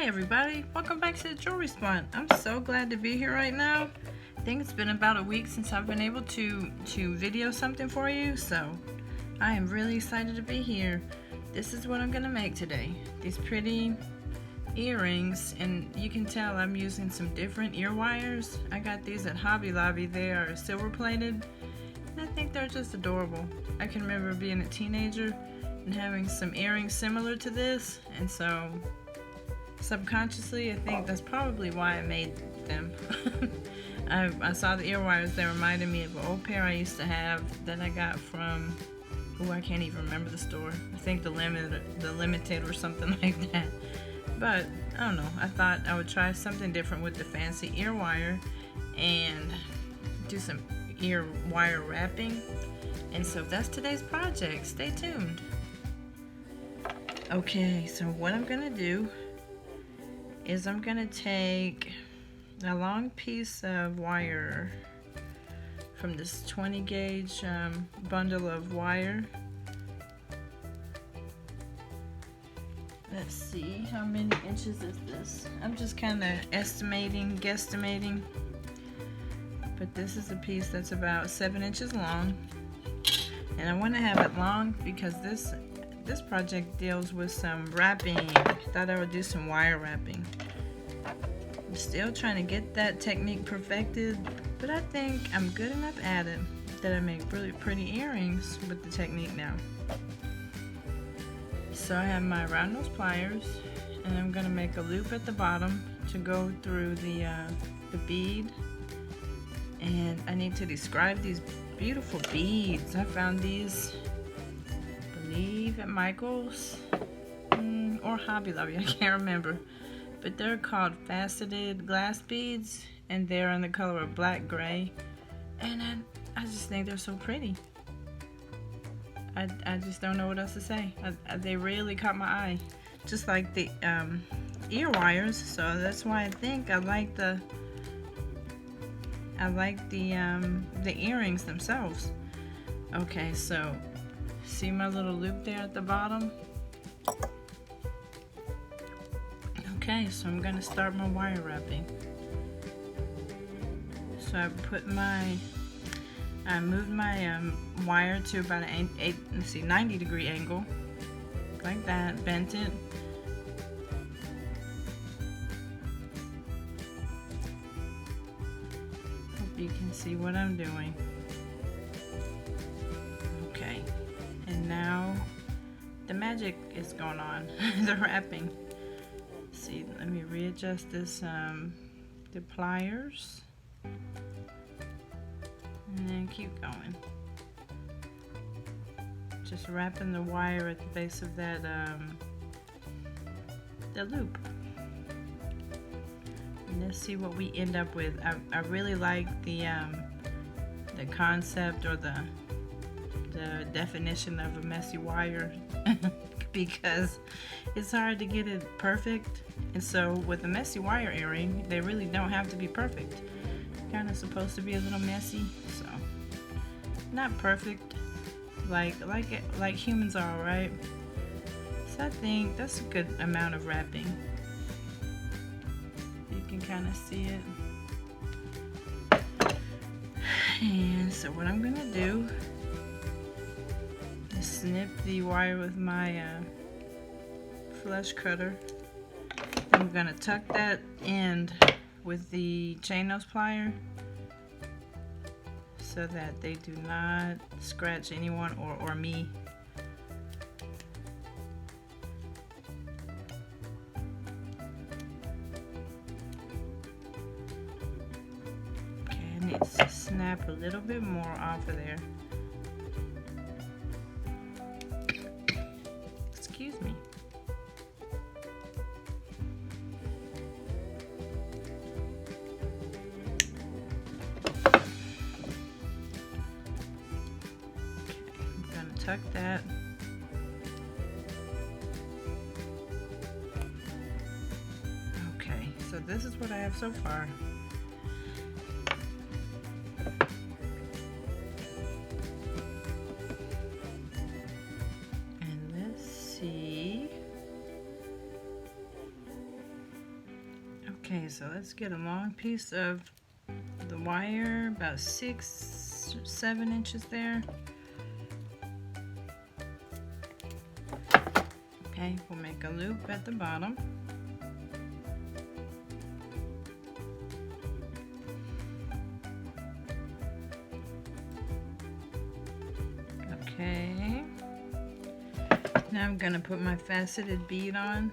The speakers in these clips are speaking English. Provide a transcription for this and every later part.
Hey everybody, welcome back to the Jewelry Spot. I'm so glad to be here right now. I think it's been about a week since I've been able to video something for you, so I am really excited to be here. This is what I'm gonna make today. These pretty earrings, and you can tell I'm using some different ear wires. I got these at Hobby Lobby. They are silver plated, and I think they're just adorable. I can remember being a teenager and having some earrings similar to this, and so subconsciously I think that's probably why I made them. I saw the ear wires. They reminded me of an old pair I used to have that I got from, I can't even remember the store. I think the Limited or something like that. But I don't know, I thought I would try something different with the fancy ear wire and do some ear wire wrapping. And so that's today's project. Stay tuned. Okay, so what I'm gonna do is I'm gonna take a long piece of wire from this 20 gauge bundle of wire. Let's see, how many inches is this? I'm just kind of guesstimating, but this is a piece that's about 7 inches long, and I want to have it long because this project deals with some wrapping. I thought I would do some wire wrapping. I'm still trying to get that technique perfected, but I think I'm good enough at it that I make really pretty earrings with the technique now. So I have my round nose pliers, and I'm going to make a loop at the bottom to go through the bead. And I need to describe these beautiful beads. I found these, I believe, at Michael's or Hobby Lobby, I can't remember. But they're called faceted glass beads, and they're in the color of black gray. And I just think they're so pretty. I just don't know what else to say. They really caught my eye, just like the ear wires. So that's why I think I like the earrings themselves. Okay, so see my little loop there at the bottom? Okay, so I'm gonna start my wire wrapping. So I moved my wire to about an 90-degree angle, like that, bent it. Hope you can see what I'm doing. Okay, and now the magic is going on, the wrapping. See, let me readjust this, the pliers. And then keep going. Just wrapping the wire at the base of that the loop. And let's see what we end up with. I really like the concept or the definition of a messy wire because it's hard to get it perfect. And so with a messy wire earring, they really don't have to be perfect. Kind of supposed to be a little messy, so not perfect like humans are, right? So I think that's a good amount of wrapping. You can kind of see it. And so what I'm gonna do is snip the wire with my flush cutter. I'm gonna tuck that end with the chain nose plier so that they do not scratch anyone or me. Okay, I need to snap a little bit more off of there. Excuse me. Tuck that. Okay, so this is what I have so far. And let's see. Okay, so let's get a long piece of the wire, about 6 or 7 inches there. Okay, we'll make a loop at the bottom. Okay, now I'm going to put my faceted bead on.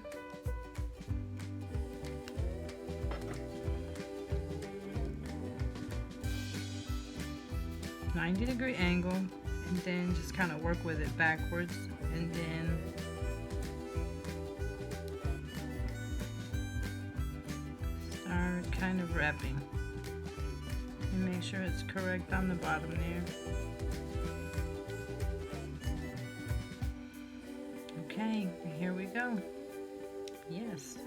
'90-degree angle, and then just kind of work with it backwards, and then start kind of wrapping and make sure it's correct on the bottom there. Okay, here we go. Yes.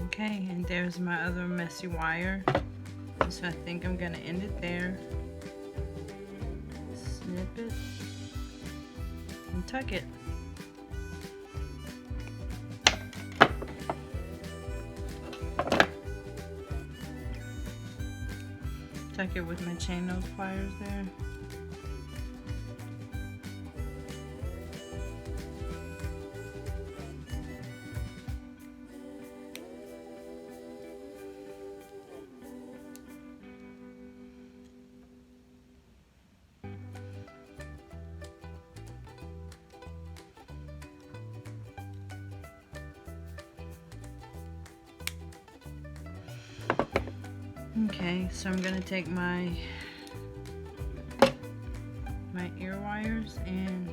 Okay, and there's my other messy wire. So I think I'm gonna end it there. Snip it and tuck it. Tuck it with my chain nose pliers there. Okay, so I'm gonna take my ear wires and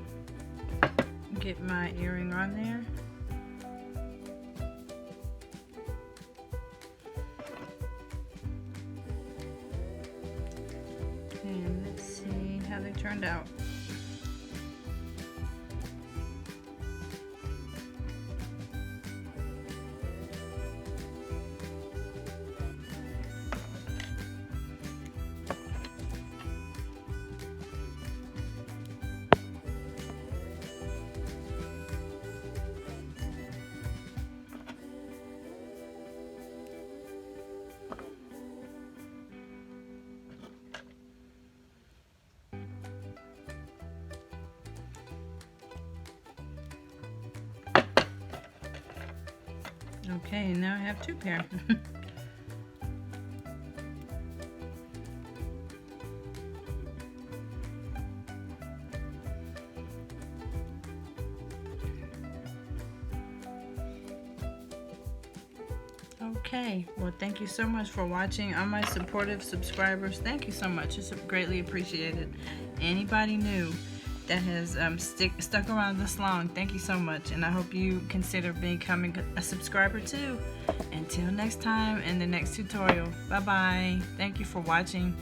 get my earring on there. And let's see how they turned out. Okay, now I have 2 pair. Okay, well, thank you so much for watching. All my supportive subscribers, thank you so much. It's greatly appreciated. Anybody new that has stuck around this long, thank you so much, and I hope you consider becoming a subscriber too. Until next time in the next tutorial, bye bye. Thank you for watching.